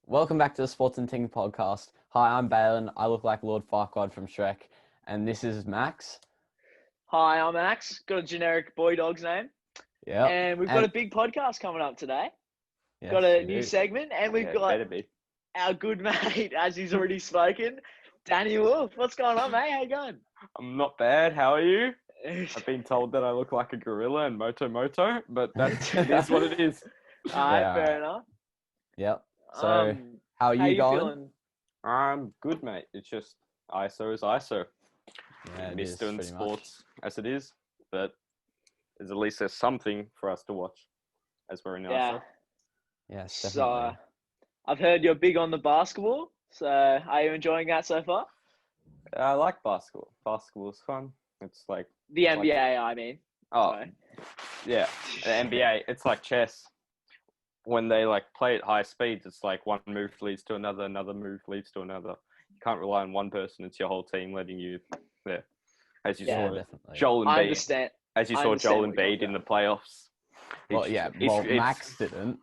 Welcome back to the Sports and Tings podcast. Hi, I'm Balin. I look like Lord Farquaad from Shrek, and this is Max. Hi, I'm Max. Got a generic boy dog's name. Yeah, And we've got a big podcast coming up today. yes, Got a we new do. segment, and we've got better be. our good mate, as he's already spoken, Danny Wolf. What's going on, mate? How you going? I'm not bad. How are you? I've been told that I look like a gorilla and moto, but it is what it is. All right, Yeah, fair enough. Yep. So, how are how you going? feeling? I'm good, mate. It's just ISO is ISO. Yeah, it Miss is, doing pretty much. sports as it is, but at least there's something for us to watch as we're in ISO. Yes, So, definitely. I've heard you're big on the basketball. So, are you enjoying that so far? I like basketball. Basketball's fun. It's like The It's like- NBA, I mean. oh Sorry. yeah, the NBA. It's like chess. When they play at high speeds, it's like one move leads to another move leads to another. You can't rely on one person; it's your whole team letting you there. As you Yeah, saw, Definitely. Joel I Embiid. understand. As you I saw understand Joel what you're Embiid in the playoffs. Well, Max didn't.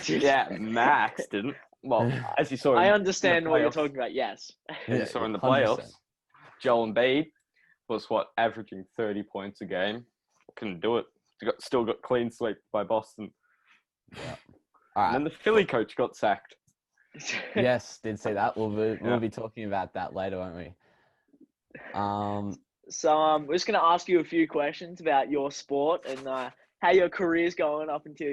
Yeah, Max didn't. Well, as you saw, I in understand the what you're playoffs- talking about. Yes. As you saw in the 100%. playoffs, Joel Embiid was averaging 30 points a game. Couldn't do it. Still got clean sweep by Boston. Yeah. All And then right. the Philly coach got sacked. Yes, did see that. We'll Yeah. be talking about that later, won't we? So we're just going to ask you a few questions about your sport and how your career's going up until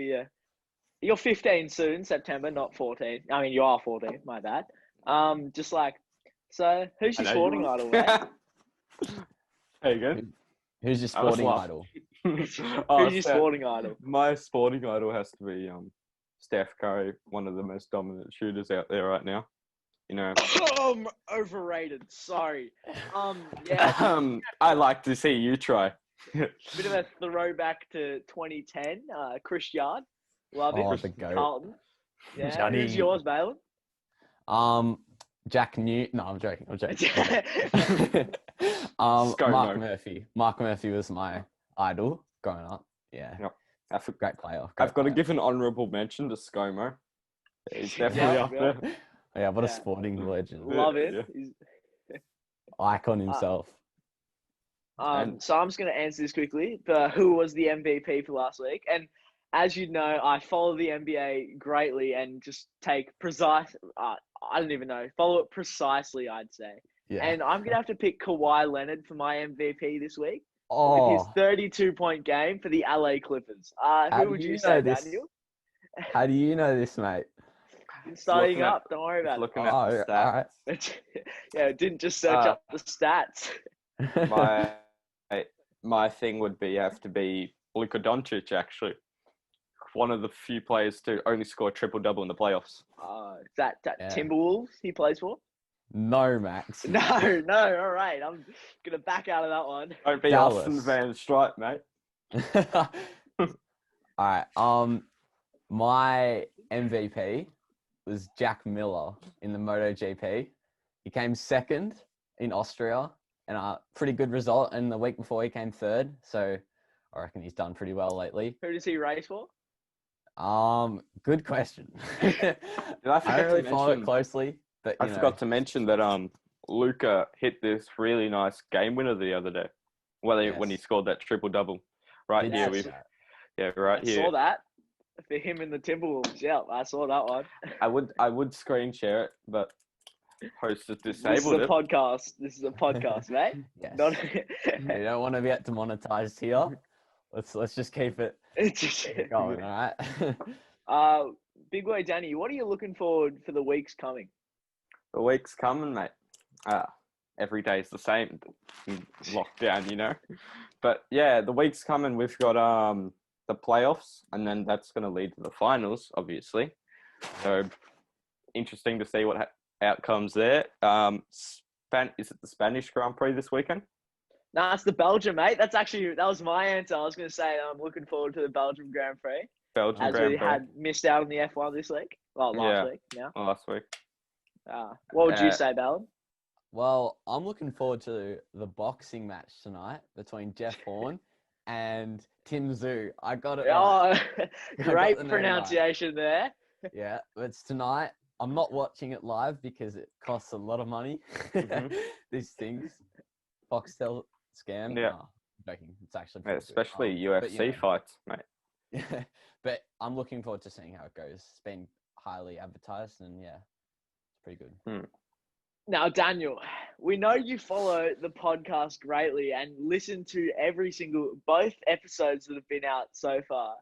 you're 15 soon, September, not 14. I mean, you are 14. My bad. So who's your sporting idol, mate? There you go. Who's your I was sporting laughing. idol? Who's your sporting idol? My sporting idol has to be Steph Curry, one of the most dominant shooters out there right now. You know, Overrated. Sorry. Yeah. I like to see you try. Bit of a throwback to 2010. Chris Yard. Love Oh, it. the GOAT. Carlton. Yeah. Johnny. Who's yours, Balin? Jack Newton. No, I'm joking. Mark ScoMo. Murphy. Mark Murphy was my idol growing up. Yeah. Yep. Great player. I've got to give an honourable mention to ScoMo. He's definitely Yeah, up yeah. there. Yeah, what a Yeah. sporting legend. Love it. Yeah. Icon himself. So I'm just going to answer this quickly. Who was the MVP for last week? And as you know, I follow the NBA greatly and just take precise. I don't even know. Follow it precisely, I'd say. Yeah. And I'm going to have to pick Kawhi Leonard for my MVP this week Oh, with his 32-point game for the LA Clippers. Who would you say, Daniel? How do you know this, mate? Starting looking at- up. Don't worry about Looking Oh, at the stats. all right. it. Yeah, didn't just search up the stats. My thing would have to be Luka Doncic, actually. One of the few players to only score triple-double in the playoffs. Is that Yeah. Timberwolves he plays for? No, Max. No, all right. I'm going to back out of that one. Don't be Dallas. Austin Van Stripe, mate. All right. My MVP was Jack Miller in the MotoGP. He came second in Austria, and a pretty good result. And the week before, he came third. So I reckon he's done pretty well lately. Who does he race for? Good question. I I forgot don't to really follow it mention. closely, but I forgot to mention that Luka hit this really nice game winner the other day. When he Yes. scored that triple-double. Right Did here, see that. right I here. saw that for him in the Timberwolves. Yeah, I saw that one. I would screen share it, but host has This is disabled a it. podcast. This is a podcast, mate. Yes. Not. You don't want to get demonetized here. Let's just keep it It's just going, all right? Big boy Danny, what are you looking forward for the weeks coming? The week's coming, mate. Every day's the same. Lockdown, you know. But yeah, the week's coming. We've got the playoffs, and then that's going to lead to the finals, obviously. So interesting to see what outcomes there. Is it the Spanish Grand Prix this weekend? Nah, it's the Belgium, mate. That was my answer. I was going to say I'm looking forward to the Belgium Grand Prix. Belgium As Grand we Prix had missed out on the F1 this week. Well, last week now. last week. What would you say, Ballard? Well, I'm looking forward to the boxing match tonight between Jeff Horn and Tim Zhu. I got it right. Oh, great the name pronunciation there. Yeah, it's tonight I'm not watching it live because it costs a lot of money. Mhm. These things, Foxtel scam. Yeah. I'm joking. It's actually Yeah, pretty good. especially But, UFC fights, mate. yeah, but I'm looking forward to seeing how it goes. It's been highly advertised, and yeah, it's pretty good. Now, Daniel, we know you follow the podcast greatly and listen to both episodes that have been out so far.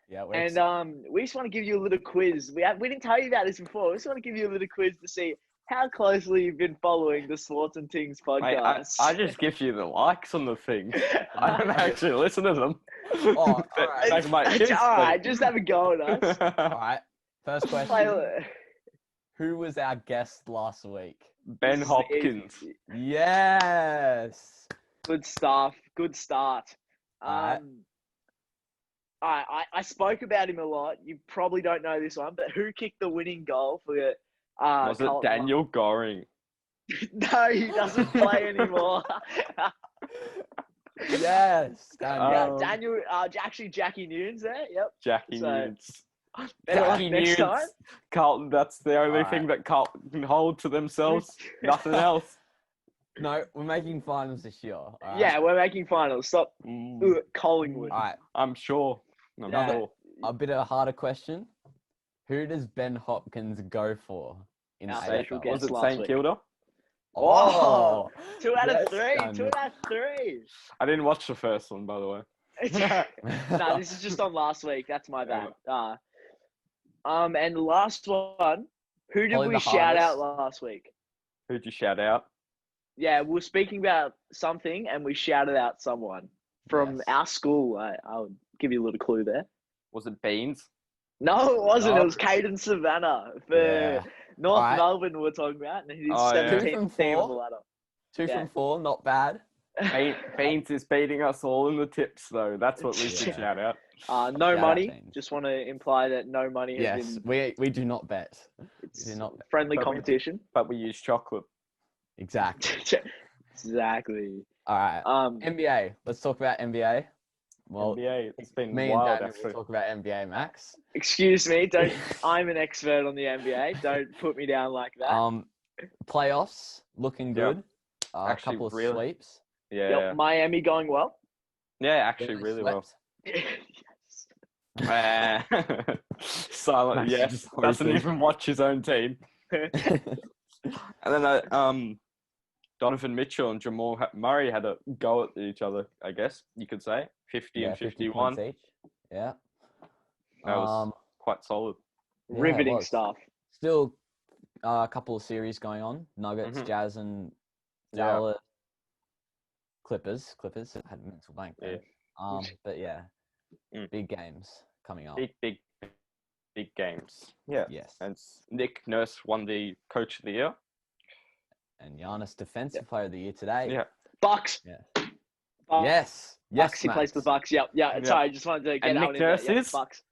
Yeah, And we just want to give you a little quiz. We didn't tell you about this before. We just want to give you a little quiz to see how closely you've been following the Sports and Tings Mate, podcast. I just give you the likes on the things. I don't actually listen to them. Oh, all right. Back of my kids, all right, just have a go at us. All right. First question. Play- Who was our guest last week? Ben This is Hopkins. easy. Yes. Good stuff. Good start. Alright. I spoke about him a lot. You probably don't know this one, but who kicked the winning goal for Was it Carlton? Daniel Goring? No, he doesn't play anymore. Yes. Yeah, Um, Daniel. Actually, Jackie Nunes there. Yep. Jackie So, Nunes. better luck Jackie next Nunes. time. Carlton, that's the only Alright. thing that Carlton can hold to themselves. Nothing else. No, we're making finals this year. All right? Yeah, we're making finals. Stop. Collingwood. All right. I'm sure. I'm Yeah. sure. A bit of a harder question. Who does Ben Hopkins go for in Our the special AFL? guest. Was it last St week. Kilda? Oh, 2 out yes, of 3. Daniel. 2 out of 3. I didn't watch the first one, by the way. No, this is just on last week. That's my bad. And the last one. Who did Probably we the shout out hardest. last week? Who'd you shout out? Yeah, we were speaking about something, and we shouted out someone from Yes. our school. I'll give you a little clue there. Was it Beans? No, it wasn't. Oh. It was Caden Savannah for Yeah. North Alright. Melbourne. We're talking about, and he's Oh, yeah. 17th 2 from team on 4. the ladder. 2 Yeah. from 4, not bad. Beans is beating us all in the tips, though. That's what we should Yeah. shout out. No Shout out, money. Tings. Just want to imply that no money has Yes, been. we do not bet. It's do not bet. friendly But we- competition. But we use chocolate. Exactly. Exactly. All right. NBA. Let's talk about NBA. Well, NBA, it's been me and wild, Daniel actually. will talk about NBA, Max. Excuse me. Don't. I'm an expert on the NBA. Don't put me down like that. Playoffs looking Yeah. good. A Actually, couple of really- sweeps. Yeah. Yep, Miami going well. Yeah, actually, They really well. swept. Yes. Silent, Max yes. just Doesn't hoping. even watch his own team. And then Donovan Mitchell and Jamal Murray had a go at each other, I guess you could say. 50 and 50 51. points each. Yeah. That was quite solid. Yeah, it Riveting was. stuff. Still a couple of series going on. Nuggets, Mhm. Jazz, and Yeah. Dallas. Clippers. I had a mental blank Yeah. there. But yeah, Mm. big games coming up. Big games. Yeah. Yes. And Nick Nurse won the Coach of the Year. And Giannis Defensive Player of the Year today. Yeah. Bucks. Yeah. Bucks. Yes. Yes. Bucks. He plays for the Max. Bucks. Yep. Yeah. Yeah. Sorry, just wanted to get And out Nick in there. Nurse Yep, is? Bucks.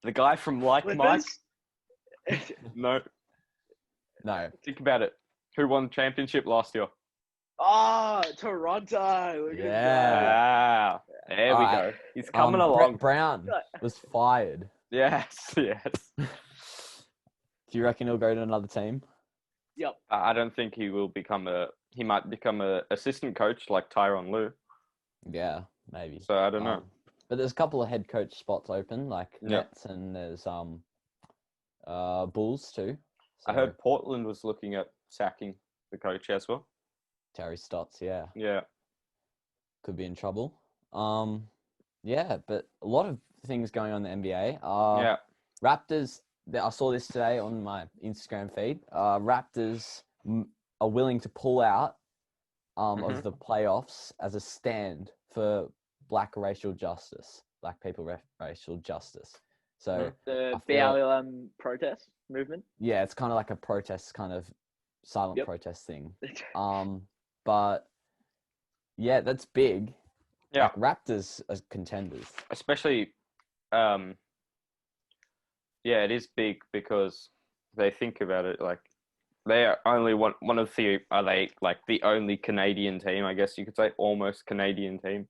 The guy from Like Mike. Clippers? No. No. Think about it. Who won the championship last year? Oh, Toronto. Look at Yeah. Ah, there we Alright. go. He's coming Brett along. Brown was fired. Yes, yes. Do you reckon he'll go to another team? Yep. I don't think he will become he might become a assistant coach like Tyronn Lue. Yeah, maybe. So I don't know. But there's a couple of head coach spots open, like Yeah. Nets, and there's Bulls too. I heard Portland was looking at sacking the coach as well. Terry Stotts, yeah, Yeah. could be in trouble. Yeah, but a lot of things going on in the NBA. Yeah. Raptors. I saw this today on my Instagram feed. Raptors are willing to pull out of the playoffs as a stand for Black racial justice, Black people racial justice. So The I feel- BLM protest movement. yeah, it's kind of like a protest, kind of silent Yep. protest thing. But yeah, that's big. Yeah. Like, Raptors as contenders. Especially yeah, it is big because they think about it like they are only one of the are they like the only Canadian team, I guess you could say, almost Canadian team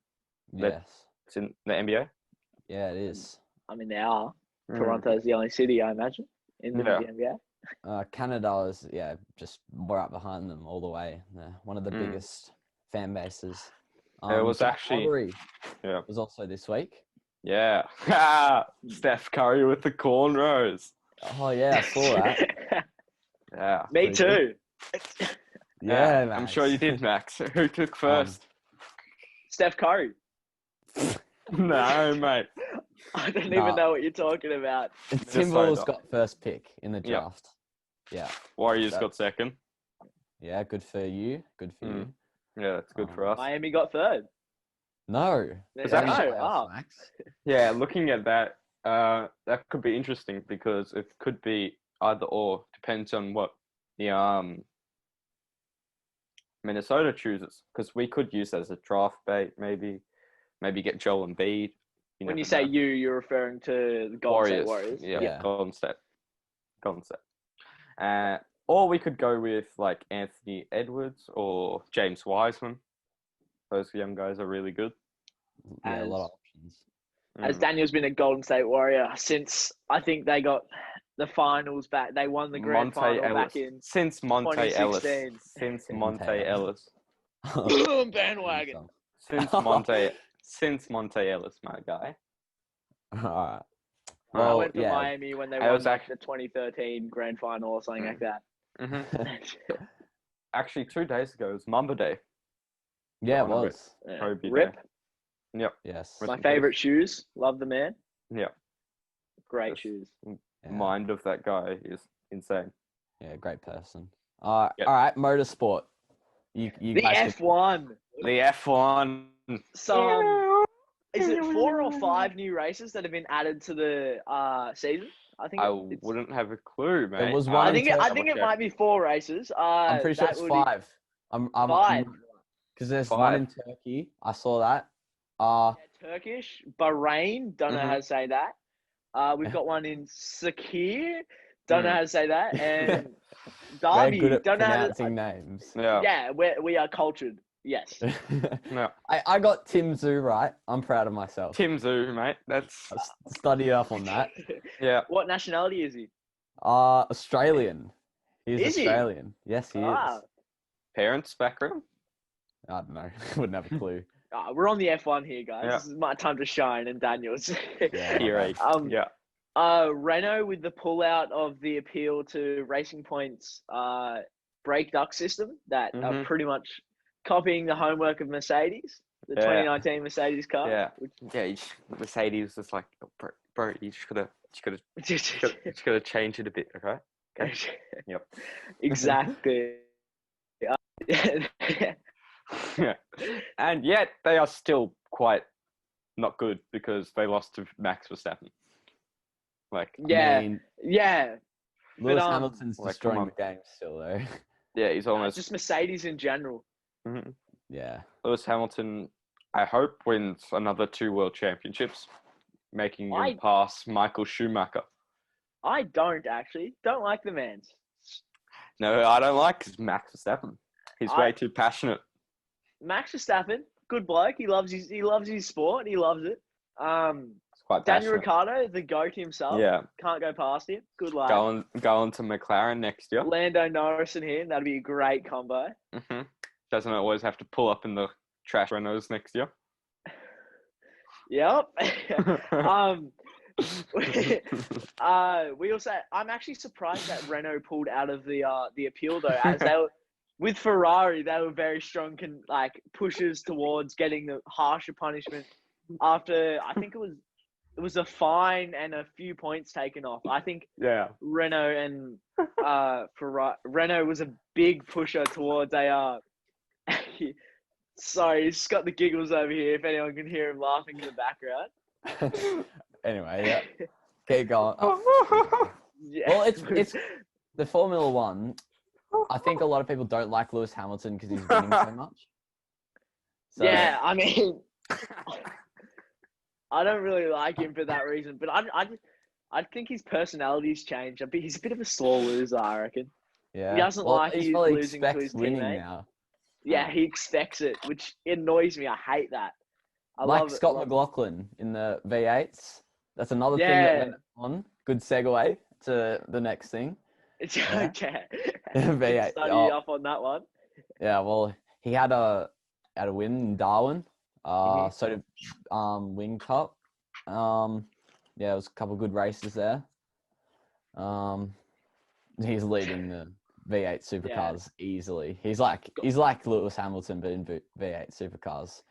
Yes. that's in the NBA. Yeah, it is. I mean, they are. Toronto's the only city, I imagine, in the NBA. Canada is just right behind them all the way. They're one of the biggest fan bases. It was actually lottery was also this week. Yeah. Steph Curry with the cornrows. Oh yeah, I saw that. Yeah. Me too. Yeah, I'm sure you did, Max. Who took first? Steph Curry. No, mate. I don't even know what you're talking about. Timberwolves got first pick in the draft. Yeah. Warriors got second. Yeah, good for you. Good for you. Yeah, that's good for us. Miami got third. No. Max. Yeah, looking at that, that could be interesting because it could be either or. Depends on what the Minnesota chooses, because we could use that as a draft bait, maybe get Joel Embiid. When you say you're referring to the Golden State Warriors. Yeah, Golden State. Or we could go with like Anthony Edwards or James Wiseman. Those young guys are really good. Yeah, a lot of options. As Daniel's been a Golden State Warrior since I think they got the finals back. They won the grand final back in since Monte Ellis. 2016. Since Monte Ellis. Bandwagon. Since Monte Ellis, my guy. All right. Well, I went to Miami when they won the 2013 grand final or something like that. Actually, 2 days ago, it was Mamba Day. Yeah, it was. Rip. Day. Yep. Yes. My favorite shoes. Love the man. Yep. Great shoes. Mind of that guy is insane. Yeah, great person. All right, motorsport. You the F1. The F1. So, is it 4 or 5 new races that have been added to the season? I wouldn't have a clue, mate. It was one. I think it might be 4 races. I'm pretty sure it's 5. I'm 5. Because there's 1 in Turkey. I saw that. Turkish, Bahrain. Don't know how to say that. We've got one in Sakir. Don't know how to say that. And Derby. We're good at don't know pronouncing names. Yeah, we are cultured. Yes. No. I got Tim Zhu right. I'm proud of myself. Tim Zhu, mate. That's study up on that. Yeah. What nationality is he? Australian. He's is Australian. He? Yes, he is. Parents background? I don't know. Wouldn't have a clue. We're on the F1 here, guys. This is my time to shine, and Daniel's. Renault with the pullout of the appeal to Racing Point's brake duct system that are pretty much copying the homework of Mercedes, the 2019 Mercedes car. Yeah. Mercedes was like, bro, you just gotta change it a bit, okay? Yep. Exactly. Yeah. And yet they are still quite not good because they lost to Max Verstappen. Lewis Hamilton's like, destroying the game still, though. Yeah, he's almost just Mercedes in general. Yeah. Lewis Hamilton, I hope, wins another 2 world championships, making him pass Michael Schumacher. I don't like the man. No, I don't like Max Verstappen. He's way too passionate. Max Verstappen, good bloke. He loves his sport. He loves it. It's quite Daniel passionate. Ricciardo, the GOAT himself. Yeah. Can't go past him. Good luck. Going to McLaren next year. Lando Norris and him. That'd be a great combo. Doesn't always have to pull up in the trash Renaults next year. Yep. We also. I'm actually surprised that Renault pulled out of the appeal though, as they were, with Ferrari, they were very strong, pushes towards getting the harsher punishment after. I think it was a fine and a few points taken off. I think Renault and Ferrari. Renault was a big pusher towards a. Sorry, he's got the giggles over here. If anyone can hear him laughing in the background. Anyway, keep going. Well, it's the Formula One. I think a lot of people don't like Lewis Hamilton because he's winning so much. So, yeah, I mean, I don't really like him for that reason, but I think his personality's changed. He's a bit of a sore loser, I reckon. Yeah, he doesn't like he's losing to his winning teammate. Now. Yeah, he expects it, which annoys me. I hate that. Like Scott McLaughlin in the V8s. That's another thing that went on. Good segue to the next thing. It's Yeah. okay. V8. Study Oh, up on that one. yeah, well, he had a win in Darwin. Mhm. So did Wing Cup. Yeah, it was a couple of good races there. He's leading the V8 supercars easily. He's like Lewis Hamilton, but in V8 supercars.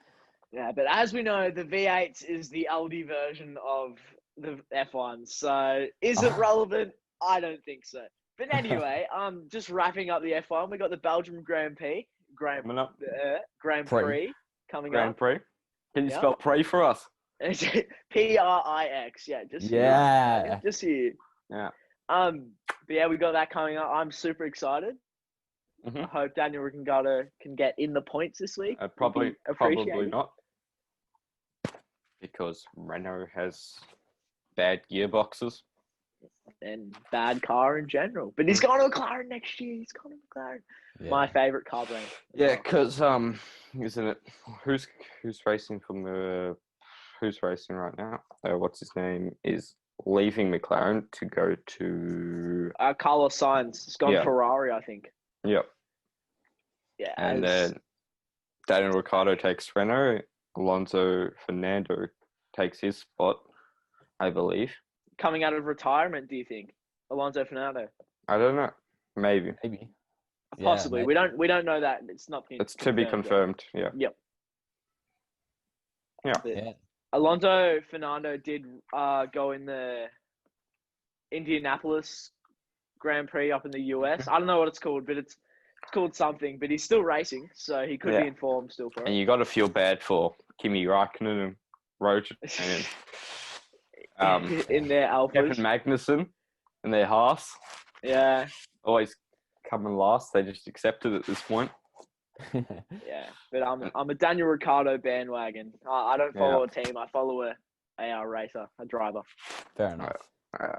Yeah, but as we know, the V8 is the Aldi version of the F1. So is it relevant? I don't think so. But anyway, just wrapping up the F1, we got the Belgium Grand Prix, Grand Coming up. Prix coming Grand up. Prix. Can you Yeah. spell Prix for us? Prix, yeah, just Yeah. just here. Yeah. But yeah, we got that coming up. I'm super excited. Mhm. I hope Daniel Ricciardo can get in the points this week. Probably Appreciated. not, because Renault has bad gearboxes. And bad car in general. But he's going to McLaren next year. He's going to McLaren. Yeah. My favorite car brand. Yeah, because isn't it? Who's racing who's racing right now? What's his name? Is leaving McLaren to go to Carlos Sainz. He's gone Ferrari, I think. Yep. Yeah. And then Daniel Ricciardo takes Renault. Alonso Fernando takes his spot, I believe. Coming out of retirement, do you think? Alonso Fernando? I don't know. Maybe. Possibly. Yeah, We don't know that. It's not been It's to be confirmed. Yeah. Yep. Yeah. Alonso Fernando did go in the Indianapolis Grand Prix up in the US. I don't know what it's called, but it's called something. But he's still racing, so he could be in form still for it. And you got to feel bad for Kimi Raikkonen and Roach and in their Alphas. Kevin Magnussen and their Haas. Yeah. Always coming last. They just accept it at this point. Yeah, but I'm a Daniel Ricciardo bandwagon. I don't follow a team. I follow a racer, a driver. Fair enough.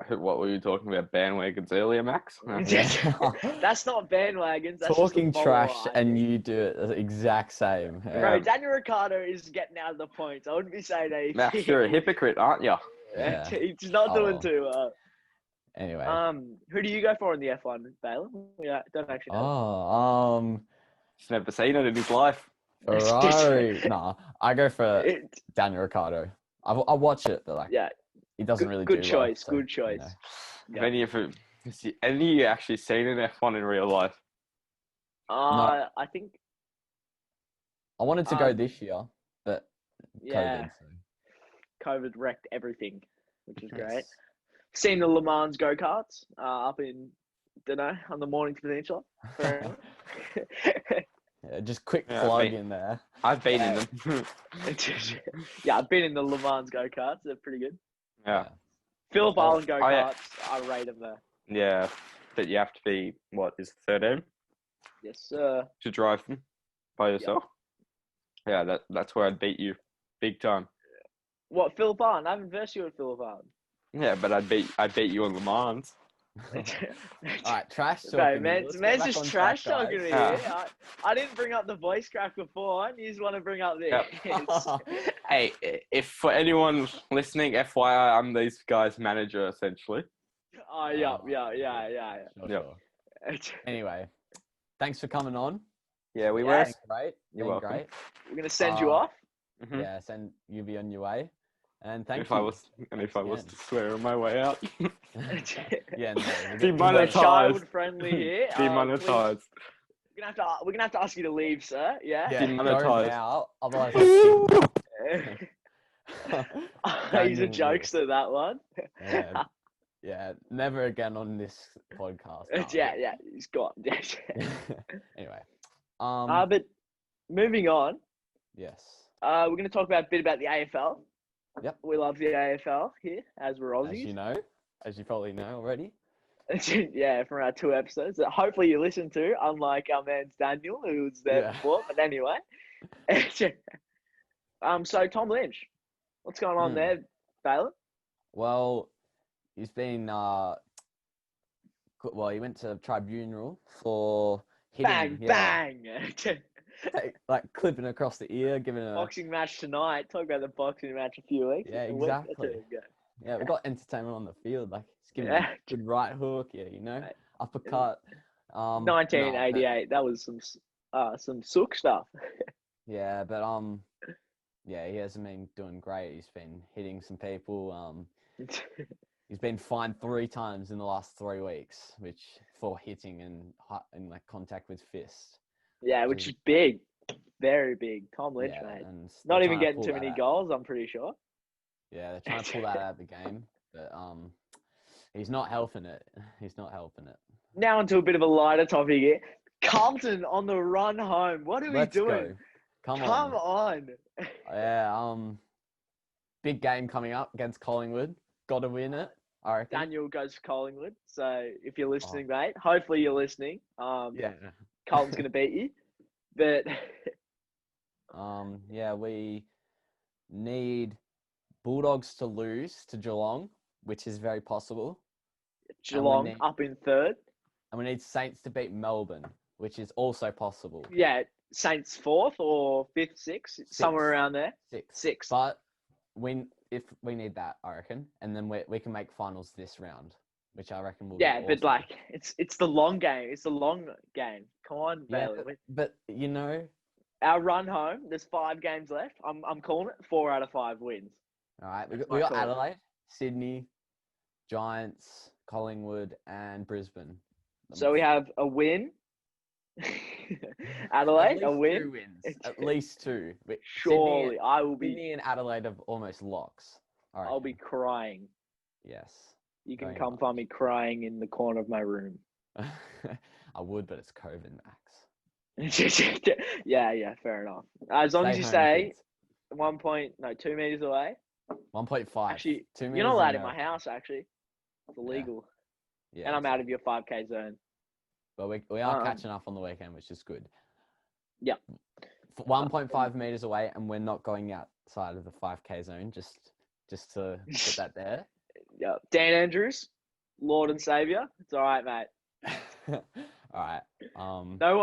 What were you talking about? Bandwagons earlier, Max? That's not bandwagons. That's Talking just trash, and you do it the exact same. Bro, Daniel Ricciardo is getting out of the points. I wouldn't be saying anything. Max, you're a hypocrite, aren't you? Yeah. He's not doing too well. Anyway. Who do you go for in the F1, Baylor? Yeah, don't actually know. He's never seen it in his life. Ferrari. Nah, I go for Daniel Ricciardo. I watch it, but he doesn't really do good choice. well, Good choice. You know. Any of you actually seen an F1 in real life? No. I think I wanted to go this year, but yeah, COVID wrecked everything, which is great. Seen the Le Mans go-karts up in, on the Mornington Peninsula. Yeah, just quick plug in there. I've been in them. Yeah, I've been in the Le Mans go-karts. They're pretty good. Yeah. Phillip Island go-karts, I rate them there. Yeah, but you have to be, 13? Yes, sir. To drive them by yourself? Yep. Yeah, that's where I'd beat you. Big time. What, Phillip Island? I haven't versed you at Phillip Island. Yeah, but I'd beat you on Le Mans. Alright, trash talking. Man's just trash talking to you. I didn't bring up the voice crack before, and you just want to bring up this. Hey, if for anyone listening, FYI, I'm these guys' manager essentially. Oh yeah. Sure. Anyway, thanks for coming on. Yeah, we were great. You're welcome. Great. We're gonna send you off. Mm-hmm. Yeah, send you be on your way. And thank if you. If I was to swear on my way out. Yeah, no. Demonetized. Child friendly here. Demonetized. We're gonna have to ask you to leave, sir. Yeah. Demonetized. Now, otherwise. He's a jokester, that one. Yeah, never again on this podcast. No. Yeah, he's gone. Anyway. But moving on. Yes. We're going to talk a bit about the AFL. Yep. We love the AFL here, as we're Aussies. As you probably know already. Yeah, from our 2 episodes that hopefully you listened to, unlike our man Daniel, who was there before. But anyway. So Tom Lynch, what's going on there, Baylor? Well, he's been he went to tribunal for hitting bang like clipping across the ear, giving a boxing match tonight. Talk about the boxing match a few weeks. Yeah, exactly. Yeah, we got entertainment on the field. Like, it's giving Yeah. you good right hook. Yeah, you know, Mate. uppercut. No, but 1988. That was some sook stuff. yeah, but yeah, he hasn't been doing great. He's been hitting some people. He's been fined 3 times in the last 3 weeks, which for hitting and like contact with fist. Yeah, which is big, very big. Tom Lynch, Yeah, mate. and they're Not even trying to getting pull too that many out. goals, I'm pretty sure. Yeah, they're trying to pull that out of the game, but he's not helping it. He's not helping it. Now onto a bit of a lighter topic here. Carlton on the run home. What are we Let's doing? go. Come on. Yeah, big game coming up against Collingwood. Got to win it, I reckon. Daniel goes for Collingwood. So if you're listening, mate, hopefully you're listening. Yeah. Carlton's going to beat you. But yeah, we need Bulldogs to lose to Geelong, which is very possible. Geelong up in third. And we need Saints to beat Melbourne, which is also possible. Yeah, Saints 4th or 5th, 6th, somewhere around there. 6th. But if we need that, I reckon, and then we can make finals this round, which I reckon will. Yeah, be but awesome. like it's the long game. It's the long game. Come on, Bailey. But you know, our run home. There's 5 games left. I'm calling it 4 out of 5 wins. All right, we got Adelaide, Sydney, Giants, Collingwood, and Brisbane. So we have a win. Adelaide, a win. 2 wins. At least 2. Surely, I will be. Sydney and Adelaide are almost locks. I'll be crying. Yes. You can come find me crying in the corner of my room. I would, but it's COVID, Max. yeah, fair enough. As long as you stay 2 meters away. 1.5. Actually, 2 meters you're not allowed in my house, actually. It's illegal. Yeah, and I'm out of your 5K zone. But we are catching up on the weekend, which is good. Yeah. 1.5 meters away, and we're not going outside of the 5K zone, just to put that there. Yeah. Dan Andrews, Lord and Savior. It's all right, mate. All right. No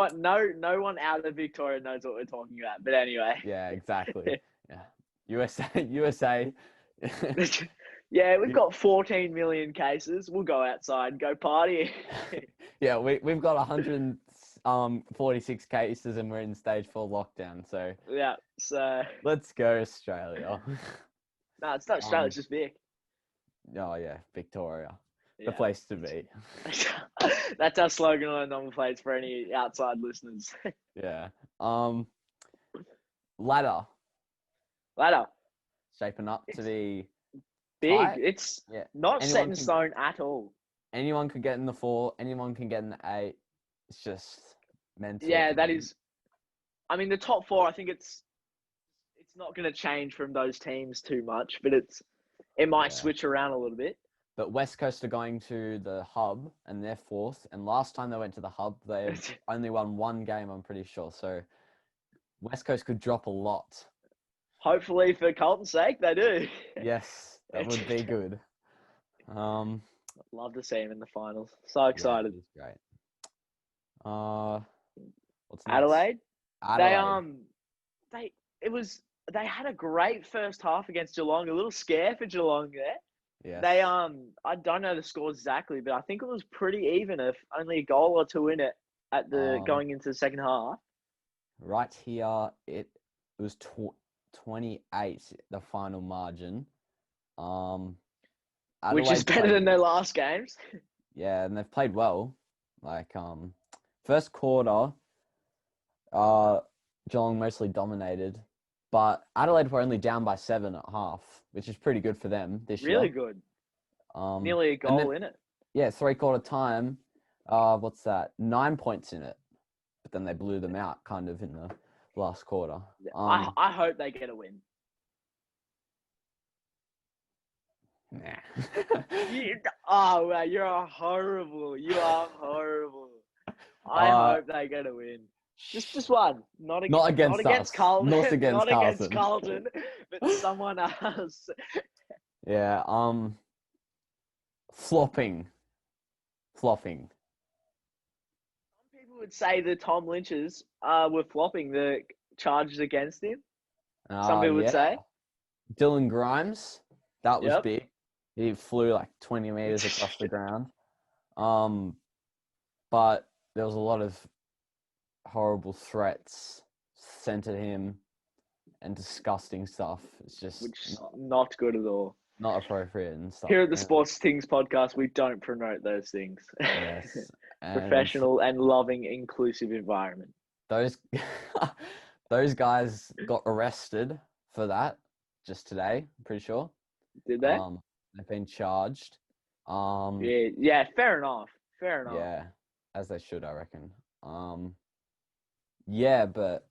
one out of Victoria knows what we're talking about. But anyway. Yeah, exactly. Yeah. USA. Yeah, we've got 14 million cases. We'll go outside, go party. Yeah, we've got 146 cases and we're in stage 4 lockdown. So yeah, so let's go Australia. No, it's not Australia. It's just Vic. Oh yeah, Victoria, the place to be. That's our slogan on the number plates for any outside listeners. Yeah. Ladder. Shaping up to be big. tight. It's not set in stone at all. Anyone could get in the 4. Anyone can get in the 8. It's just mental. Yeah, that is. I mean, the top 4. I think it's not going to change from those teams too much, but it might switch around a little bit. But West Coast are going to the hub, and they're 4th. And last time they went to the hub, they've only won 1 game, I'm pretty sure. So West Coast could drop a lot. Hopefully, for Carlton's sake, they do. Yes, that would be good. I'd love to see him in the finals. So excited. Yeah, great. What's next? Adelaide. Adelaide. They had a great first half against Geelong. A little scare for Geelong there. Yes. They I don't know the scores exactly, but I think it was pretty even. If only a goal or 2 in it at the going into the second half. Right here, it was 28, the final margin. Which is better than their last games. Yeah, and they've played well. Like first quarter, Geelong mostly dominated, but Adelaide were only down by 7 at half, which is pretty good for them this year. Really good. Nearly a goal in it. Yeah, 3/4 time. What's that? 9 points in it, but then they blew them out kind of in the last quarter. I hope they get a win. Nah. You are horrible. I hope they get a win. Just one. Not against Carlton. Not against Carlton, but someone else. Yeah. Flopping. Some people would say the Tom Lynches were flopping the charges against him. Some people would say. Dylan Grimes, that was big. He flew like 20 meters across the ground. But there was a lot of horrible threats sent at him and disgusting stuff. It's just which is not good at all. not appropriate and stuff. Here at the And- Sports Tings podcast, we don't promote those things. Yes. And Professional and loving, inclusive environment. those those guys got arrested for that just today, I'm pretty sure. Did they? They've been charged. Yeah, fair enough. Fair enough. Yeah, as they should, I reckon. Yeah, but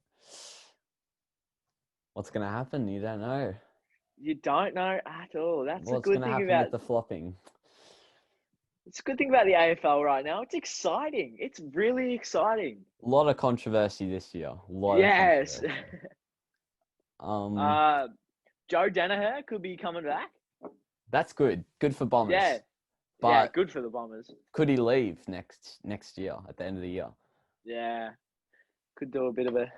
what's gonna happen? You don't know. You don't know at all. That's What's a good gonna thing happen about with the flopping? it's a good thing about the AFL right now. It's exciting. It's really exciting. A lot of controversy this year. Yes. Controversy. Joe Danaher could be coming back. That's good. Good for Bombers. Yeah. But Yeah, good for the Bombers. could he leave next year at the end of the year? Yeah. Could do a bit of a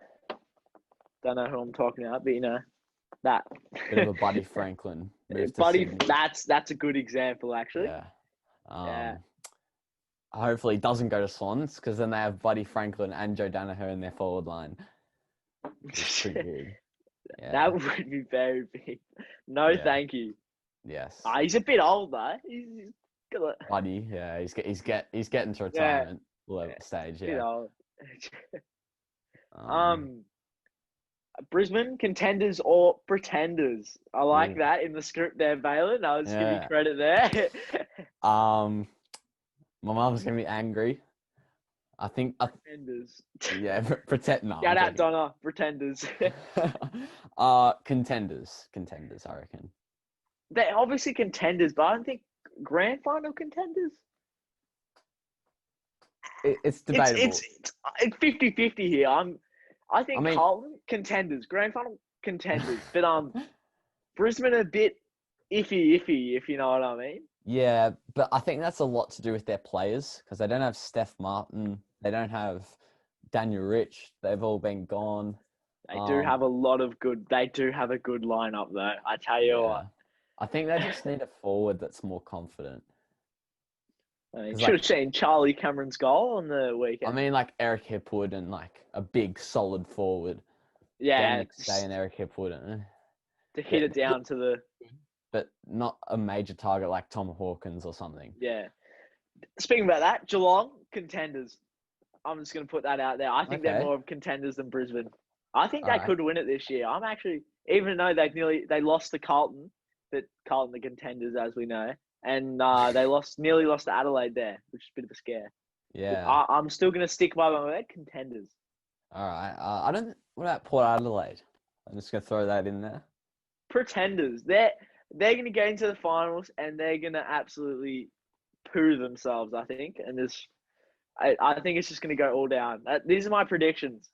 don't know who I'm talking about, but you know that. Bit of a Buddy Franklin move to Buddy, Sydney. that's a good example actually. Yeah. Yeah. Hopefully he doesn't go to Swans because then they have Buddy Franklin and Joe Danaher in their forward line. It's pretty good. Yeah. That would be very big. No, Yeah. thank you. Yes. He's a bit old though. He's got a Buddy, yeah, he's getting to retirement level stage. bit Yeah. old. Um, Brisbane contenders or pretenders. I like Ooh. that in the script there, Valen. I'll just give Yeah. you credit there. my mum's gonna be angry. I think. Pretenders. Yeah. Pretend. No. Shout I'm out Donna. Pretenders. joking. Contenders. I reckon. They're obviously contenders, but I don't think grand final contenders. It's debatable. It's 50-50 here. I think I mean- Carlton contenders, grand final contenders, but Brisbane a bit iffy, if you know what I mean. Yeah, but I think that's a lot to do with their players because they don't have Steph Martin, they don't have Daniel Rich. They've all been gone. They do have a lot of good. They do have a good lineup though. I tell you what. I think they just need a forward that's more confident. I mean, 'Cause, should have seen Charlie Cameron's goal on the weekend. I mean, like Eric Hipwood and like a big solid forward. yeah, Stay and Eric Hipwood, to hit it down to the but not a major target like Tom Hawkins or something. yeah. Speaking about that, Geelong contenders. I'm just going to put that out there. I think they're Okay. more of contenders than Brisbane. I think they Alright. could win it this year. I'm actually, even though they lost to Carlton, but Carlton the contenders as we know, and they nearly lost to Adelaide there, which is a bit of a scare. Yeah. I'm still going to stick by my word, contenders. All right. I don't. What about Port Adelaide? I'm just gonna throw that in there. Pretenders. They're going to get into the finals and they're going to absolutely poo themselves, I think. And I think it's just going to go all down. These are my predictions.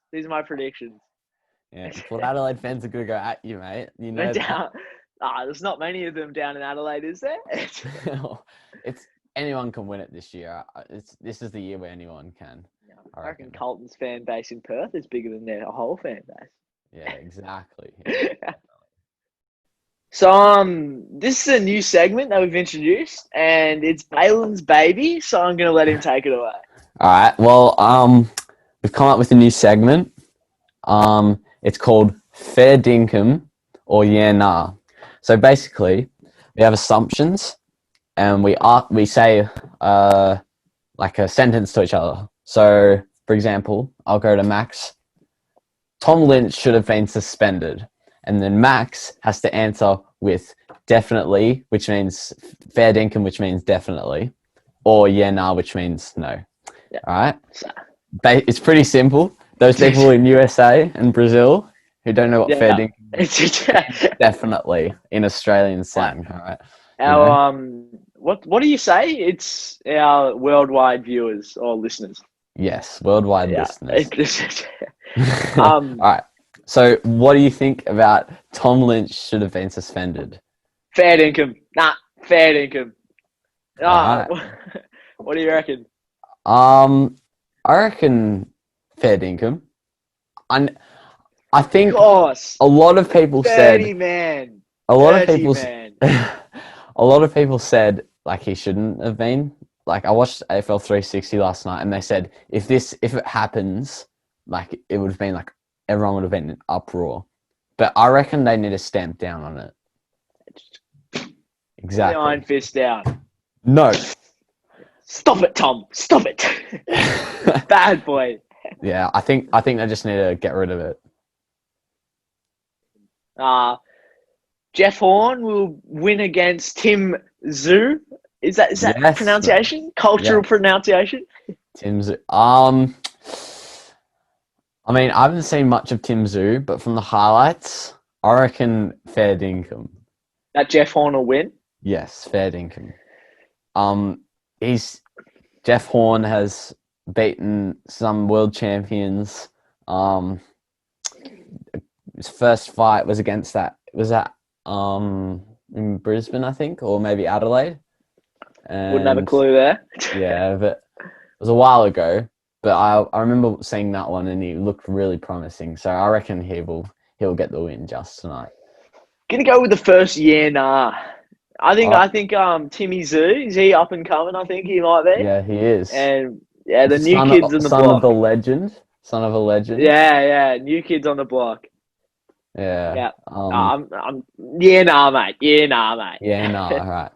Yeah. Port Adelaide fans are gonna go at you, mate. You know. Down. There's not many of them down in Adelaide, is there? It's anyone can win it this year. This is the year where anyone can. I reckon Carlton's fan base in Perth is bigger than their whole fan base. Yeah, exactly. So this is a new segment that we've introduced, and it's Balin's baby. So I'm gonna let him take it away. All right. Well, we've come up with a new segment. It's called Fair Dinkum or Yeah Nah. So basically, we have assumptions, and we say like a sentence to each other. So, for example, I'll go to Max. Tom Lynch should have been suspended. And then Max has to answer with definitely, which means fair dinkum, which means definitely, or yeah, nah, which means no. Yeah. All right? It's pretty simple. Those people in USA and Brazil who don't know what fair dinkum is, definitely in Australian slang. All right. Our what do you say? It's our worldwide viewers or listeners. Yes, worldwide listeners. All right. So, what do you think about Tom Lynch should have been suspended? Fair dinkum. Nah, fair dinkum. Right. What do you reckon? I reckon fair dinkum. I think Of course. a lot of people 30 said man. a lot of 30 people man. a lot of people said like he shouldn't have been. Like I watched AFL 360 last night, and they said if it happens, like it would have been like everyone would have been in uproar. But I reckon they need to stamp down on it. The Exactly. iron fist down. No. Stop it, Tom. Stop it. Bad boy. Yeah, I think they just need to get rid of it. Jeff Horn will win against Tim Zoo. Is that Yes, pronunciation? Cultural pronunciation? Tim's. I mean, I haven't seen much of Tim Zoo, but from the highlights, I reckon fair dinkum. That Jeff Horn will win? Yes, fair dinkum. Jeff Horn has beaten some world champions. His first fight was against that. Was that in Brisbane, I think, or maybe Adelaide? Wouldn't have a clue there. Yeah, but it was a while ago. But I remember seeing that one, and he looked really promising. So I reckon he'll get the win just tonight. Gonna go with the first nah. I think Timmy Zoo, is he up and coming? I think he might be. Yeah, he is. And yeah, the new kids on the block. Son of a legend. Yeah, new kids on the block. Yeah. I'm nah, mate. Yeah, no, all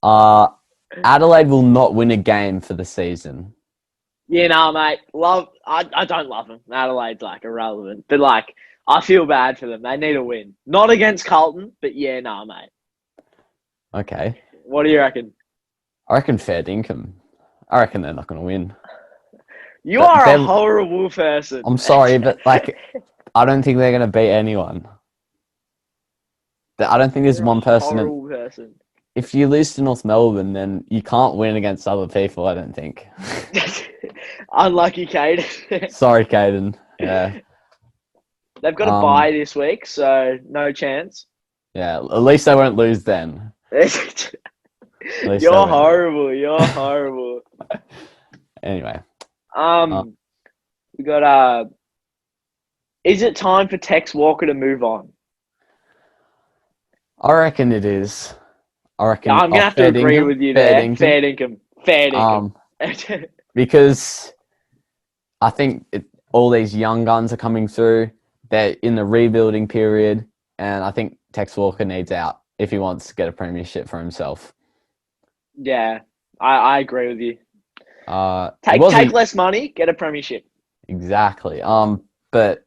right. Adelaide will not win a game for the season. Yeah, nah, mate. I don't love them. Adelaide's like irrelevant, but like I feel bad for them. They need a win, not against Carlton, but nah, mate. Okay. What do you reckon? I reckon fair dinkum. I reckon they're not going to win. You are a horrible person. I'm sorry, but like, I don't think they're going to beat anyone. I don't think there's one person. Horrible person. If you lose to North Melbourne, then you can't win against other people, I don't think. Unlucky, Caden. Sorry, Caden. Yeah. They've got a bye this week, so no chance. Yeah, at least they won't lose then. You're horrible. Anyway. We got is it time for Tex Walker to move on? I reckon it is. I'm gonna have to agree with you there. Fair dinkum. Because I think all these young guns are coming through. They're in the rebuilding period, and I think Tex Walker needs out if he wants to get a premiership for himself. Yeah, I agree with you. Take less money, get a premiership. Exactly. But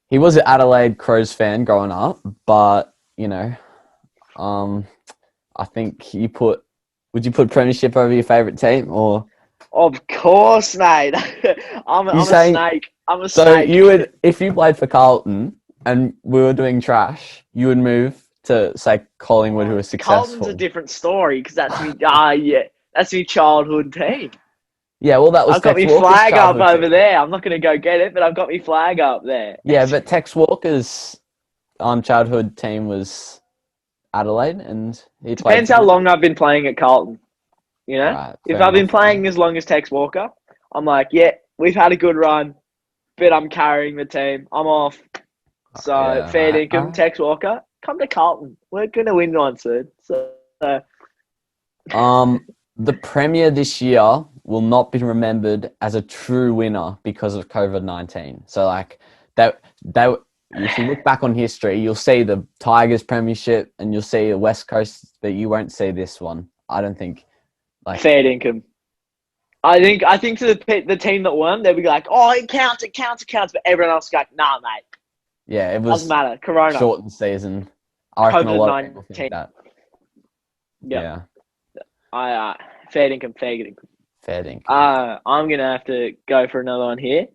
he was an Adelaide Crows fan growing up, but I think would you put premiership over your favourite team or? Of course, mate. I'm a snake. So you would, if you played for Carlton and we were doing trash, you would move to say Collingwood, who was successful. Carlton's a different story because that's me. That's my childhood team. Yeah, well, that was. I've got my flag up over there. I'm not going to go get it, but I've got my flag up there. Yeah, but Tex Walker's childhood team was Adelaide, and he depends how long I've been playing at Carlton. Right, if I've been playing as long as Tex Walker, I'm like, yeah, we've had a good run, but I'm carrying the team. I'm off. So fair dinkum, Tex Walker, come to Carlton. We're going to win one soon. So. The Premier this year will not be remembered as a true winner because of COVID-19. So like that if you look back on history, you'll see the Tigers Premiership and you'll see the West Coast, but you won't see this one. I don't think. Fair dinkum. I think to the team that won, they'll be like, oh, it counts, but everyone else go, nah, mate. Yeah, it was doesn't matter. Corona. Shortened season. I reckon a lot of people think that. Yeah. Fair dinkum. Fair dinkum. I'm gonna have to go for another one here.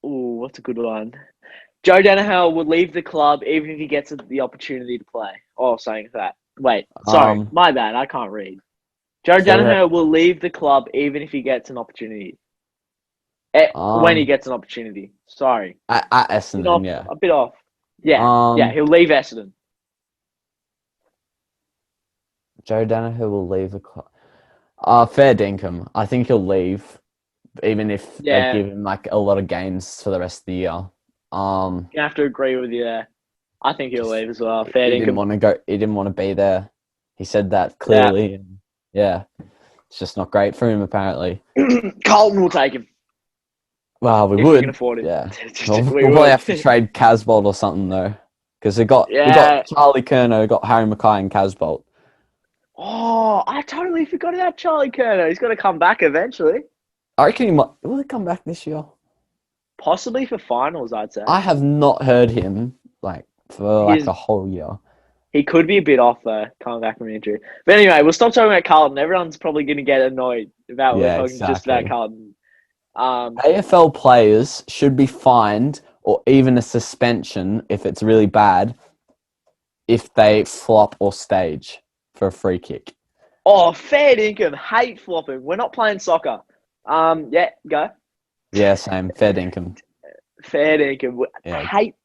What's a good one? Joe Danaher will leave the club even if he gets the opportunity to play. Oh, saying that. Wait, sorry, my bad. I can't read. Joe Danaher will leave the club even if he gets an opportunity. When he gets an opportunity. Sorry. At Essendon, yeah. A bit off. Yeah, he'll leave Essendon. Joe Danaher will leave the club. Fair dinkum. I think he'll leave, even if they give him like a lot of games for the rest of the year. I have to agree with you there. I think he'll leave as well. Fair He didn't dinkum. want to go. He didn't want to be there. He said that clearly. And yeah, it's just not great for him apparently. Carlton will take him Well, we if we would. can afford him. Yeah. We We'll would. probably have to trade Casbolt or something though, because we got Charlie Kerno, we got Harry Mackay and Casbolt. Oh, I totally forgot about Charlie Kerno. He's got to come back eventually. I reckon he might. Will he come back this year? Possibly for finals, I'd say. I have not heard him for the whole year. He could be a bit off though, coming back from injury. But anyway, we'll stop talking about Carlton. Everyone's probably going to get annoyed about we're talking just about Carlton. AFL players should be fined or even a suspension if it's really bad if they flop or stage for a free kick. Oh, fair dinkum. Hate flopping. We're not playing soccer. Yeah, go. Yeah, same. Fair dinkum. Fair dinkum. Yeah. Hate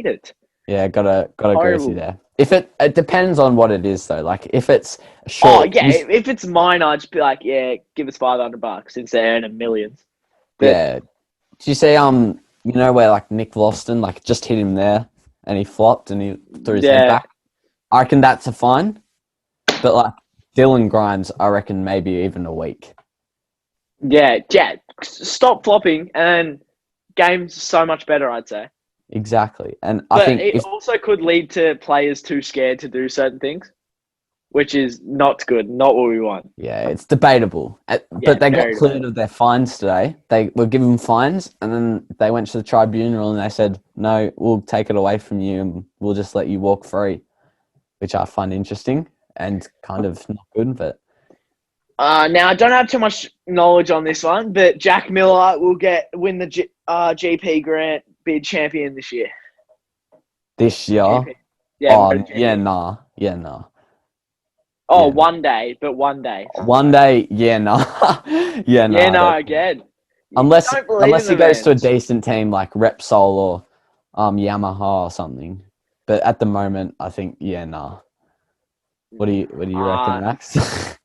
it. Yeah, gotta agree with you there. If it depends on what it is though. Like if it's short. Oh yeah, if it's mine, I'd just be like, yeah, give us $500 since they're earning millions. But, yeah. Did you see where like Nick Lofton just hit him there and he flopped and he threw his head back? I reckon that's a fine. But like Dylan Grimes, I reckon maybe even a week. Yeah. Stop flopping and game's so much better, I'd say. Exactly. And but I think it also could lead to players too scared to do certain things, which is not good, not what we want. Yeah, it's debatable. But they got cleared of their fines today. They were given fines and then they went to the tribunal and they said, no, we'll take it away from you and we'll just let you walk free, which I find interesting and kind of not good. But now, I don't have too much knowledge on this one, but Jack Miller will win the GP Grant bid champion this year. This year? GP. Yeah. Nah. Oh, yeah. One day. One day, yeah, nah. Yeah, nah. Yeah, no, again. Unless he goes to a decent team like Repsol or Yamaha or something. But at the moment, I think, yeah, nah. What do you reckon, Max?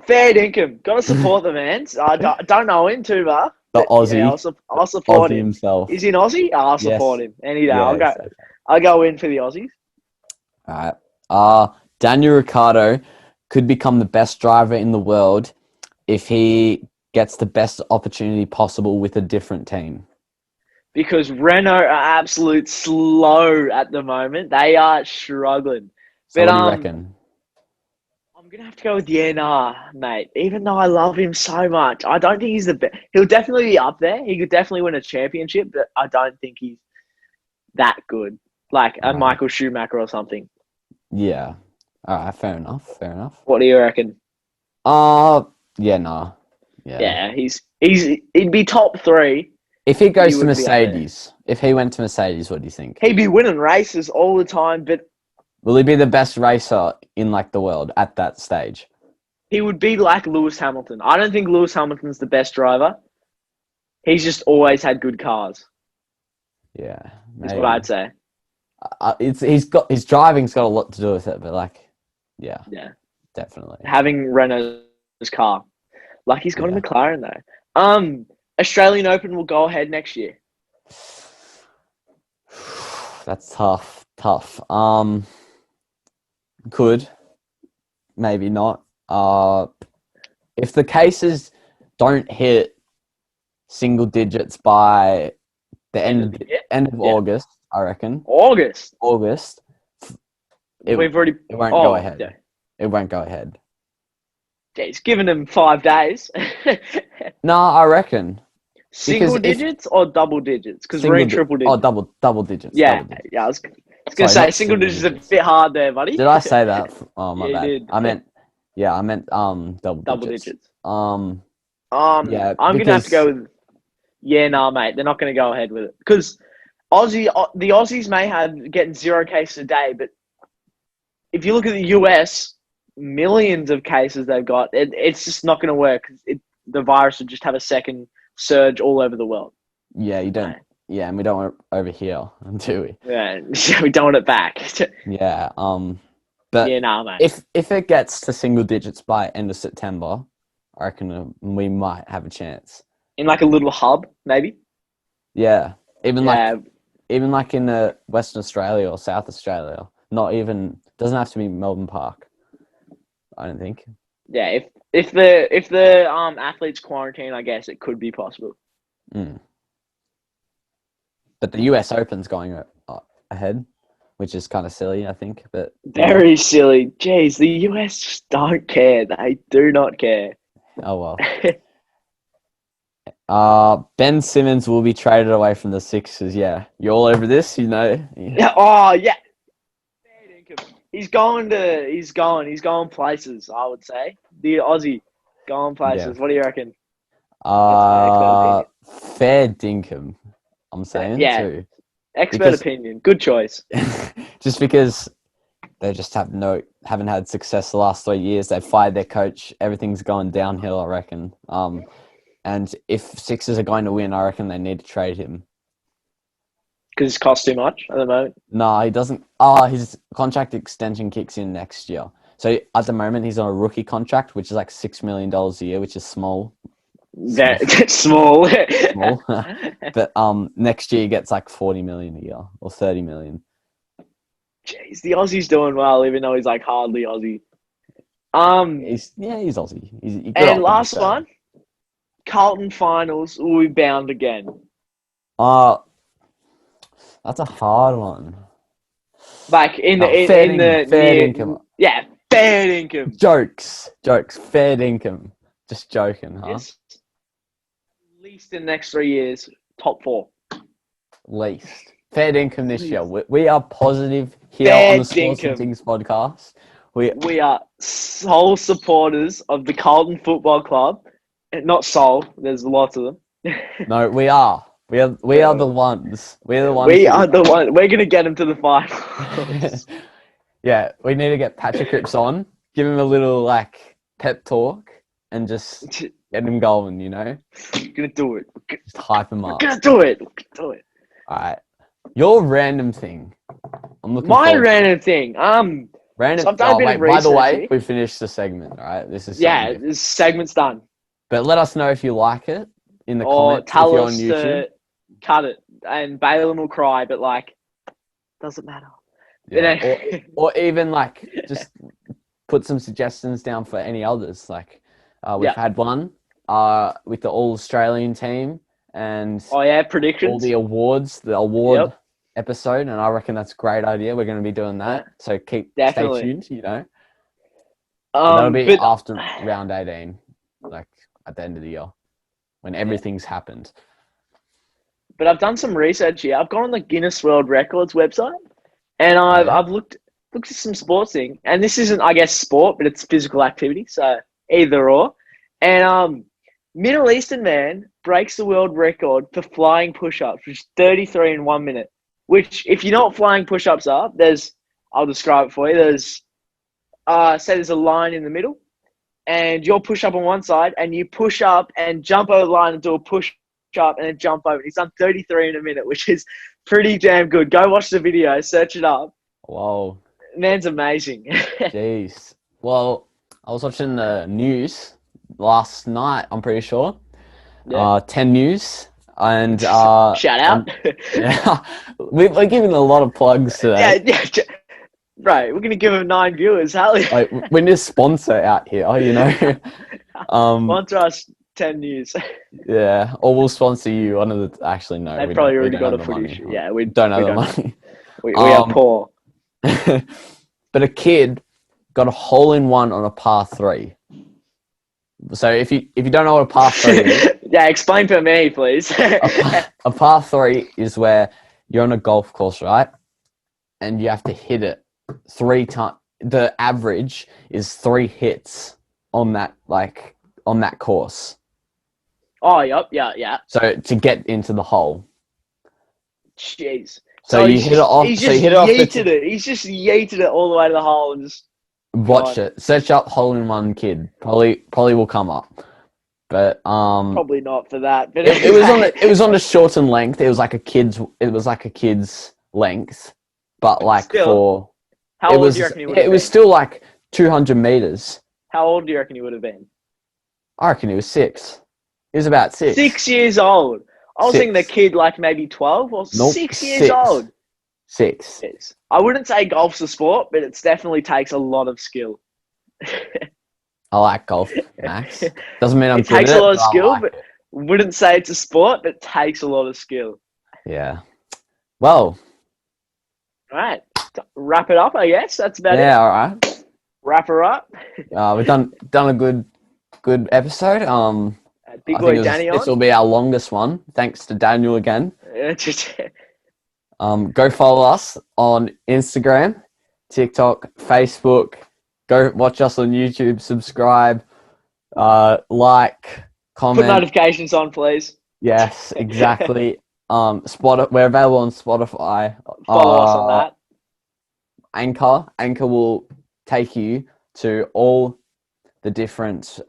Fair dinkum. Got to support the man. I don't know him too much. The Aussie. Yeah, I'll support Aussie him. Himself. Is he an Aussie? I'll support him any day. Yeah, I'll go in for the Aussies. All right. Daniel Ricciardo could become the best driver in the world if he gets the best opportunity possible with a different team. Because Renault are absolute slow at the moment. They are struggling. So what do you reckon? I'm going to have to go with Yenna, mate. Even though I love him so much, I don't think he's the best. He'll definitely be up there. He could definitely win a championship, but I don't think he's that good. Like a Michael Schumacher or something. Yeah. All right, fair enough. What do you reckon? Yeah, nah. Yeah, he'd be top 3. If he goes to Mercedes, if he went to Mercedes, what do you think? He'd be winning races all the time, but will he be the best racer in the world at that stage? He would be like Lewis Hamilton. I don't think Lewis Hamilton's the best driver. He's just always had good cars. Yeah, maybe. That's what I'd say. His driving's got a lot to do with it, but yeah, definitely. Having Renault's car, he's got a McLaren though. Australian Open will go ahead next year. That's tough. Could, maybe not. If the cases don't hit single digits by the end of August, I reckon. August. It won't go ahead. Yeah. It won't go ahead. Yeah, he's given them 5 days. No, I reckon. Single digits or double digits? Because we're in triple digits. Oh, double digits. Yeah, double digits. yeah. I was going to say single digits is a bit hard there, buddy. Did I say that? Oh, my bad. You did. I meant double digits. Yeah, I'm going to have to go with... Yeah, nah, mate. They're not going to go ahead with it. Because the Aussies may have getting 0 cases a day, but if you look at the US, millions of cases they've got, it's just not going to work. The virus would just have a second surge all over the world. Yeah, you don't. Yeah, and we don't want it over here, do we? Yeah, we don't want it back. Yeah. But yeah, nah, mate. If it gets to single digits by end of September, I reckon we might have a chance. In a little hub, maybe. Yeah, even even like in Western Australia or South Australia. Not even doesn't have to be Melbourne Park. I don't think. Yeah, if the athletes quarantine, I guess it could be possible. Mm. But the US Open's going ahead, which is kind of silly, I think. But Very silly. Jeez, the US just don't care. They do not care. oh well. Ben Simmons will be traded away from the Sixers. Yeah, you all over this? You know. Yeah. Oh yeah. He's going places. I would say the Aussie going places. Yeah. What do you reckon? Fair dinkum. I'm saying Yeah. too. Expert opinion. Good choice. Just because they just haven't had success the last 3 years. They've fired their coach. Everything's going downhill, I reckon. And if Sixers are going to win, I reckon they need to trade him. Because it's cost too much at the moment. No, he doesn't. His contract extension kicks in next year. So at the moment, he's on a rookie contract, which is like $6 million a year, which is small. Small. Small. But next year he gets like 40 million a year or 30 million. Jeez, the Aussie's doing well, even though he's like hardly Aussie. He's Aussie. And last one, Carlton finals will be bound again. That's a hard one. Like fair dinkum. Yeah, fair dinkum. Jokes. Fair dinkum. Just joking, huh? Yes. At least in the next 3 years, top 4. Least. Fair dinkum this year. We are positive here on the Sports and Tings podcast. We are sole supporters of the Carlton Football Club. Not sole. There's lots of them. No, we are. We are the ones. We're the ones. We are the ones. We're going to get him to the final. Yeah, we need to get Patrick Cripps on, give him a little like pep talk, and just get him going. You know, we're gonna do it. Just hype him up. We're gonna do it. All right, your random thing. I'm looking. My random thing. Random. So by the way, we finished the segment. All right, this is this segment's done. But let us know if you like it in the comments. Tell if you're us on YouTube. to cut it, and Balaam will cry. But like, doesn't matter. Yeah. or even like just put some suggestions down for any others. Like we've had one with the All Australian team and predictions, all the award episode, and I reckon that's a great idea. We're going to be doing that, so stay tuned. You know, that'll be after round 18, like at the end of the year when everything's happened. But I've done some research here. I've gone on the Guinness World Records website. And I've looked at some sports thing, and this isn't, I guess, sport, but it's physical activity, so either or. And Middle Eastern man breaks the world record for flying push-ups, which is 33 in 1 minute. Which, if you know what flying push-ups are, I'll describe it for you. There's a line in the middle, and you'll push up on one side, and you push up and jump over the line and do a push-up and then jump over. He's done 33 in a minute, which is pretty damn good. Go watch the video, search it up. Whoa. Man's amazing. Jeez. Well, I was watching the news last night, I'm pretty sure. Yeah. 10 News. And shout out. We're giving a lot of plugs today. Yeah. Right, we're gonna give him 9 viewers. Hell yeah. Like, we need a sponsor out here, you know. Sponsor us 10 News. Yeah, or we'll sponsor you. Actually, no. They probably already got a footage. Yeah, we don't have the money. We are poor. But a kid got a hole-in-one on a par 3. So if you don't know what a par 3 is... Yeah, explain to me, please. a par 3 is where you're on a golf course, right? And you have to hit it 3 times. The average is 3 hits on that course. Oh, yep, yeah. So to get into the hole. Jeez. So you hit it off. He's just yeeted it. He's just yeeted it all the way to the hole and just watch it. Search up hole-in-one kid. Probably will come up. But probably not for that. But it was on a shortened length. It was like a kid's length, but like still, how old do you reckon he would have been? It was still like 200 meters. How old do you reckon he would have been? I reckon he was 6. He was about 6. 6 years old. I was thinking the 6. kid like maybe 12 or Nope, 6 years 6. old. 6. Yes. I wouldn't say golf's a sport, but it definitely takes a lot of skill. I like golf, Max. Doesn't mean I'm It good takes at a it, lot but of I skill, like but it. wouldn't say it's a sport, but it takes a lot of skill. Yeah. Well, All right. Wrap it up, I guess. That's about yeah, it. all right. Wrap her up. We've done a good episode. Big I boy think Danny this on. will be our longest one. Thanks to Daniel again. Go follow us on Instagram, TikTok, Facebook. Go watch us on YouTube. Subscribe, like, Put comment. notifications on, please. Yes, exactly. We're available on Spotify. Follow us on that. Anchor will take you to all the different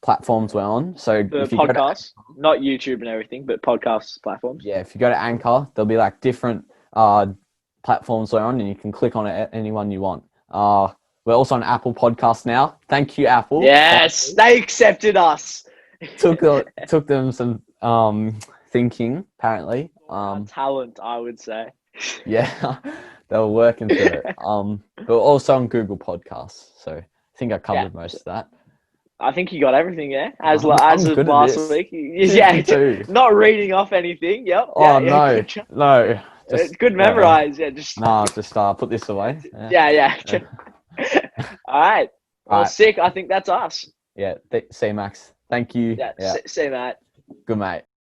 platforms we're on. So The if you go to podcasts, not YouTube and everything, but podcast platforms. if you go to Anchor, there'll be like different platforms we're on, and you can click on it any one you want. We're also on Apple Podcasts now. Thank you, Apple. Yes, they accepted us. Took them some thinking, apparently. Talent, I would say. Yeah, they were working through it. But also on Google Podcasts. So I think I covered most of that. I think you got everything, yeah. As I'm of good at last this. week, yeah. 52. Not reading off anything. Yep. Oh yeah, no. Just good memorize. Yeah, just put this away. yeah. All right. Well, Alright. sick. I think that's us. Yeah. See you, Max. Thank you. Yeah. See you, mate. Good mate.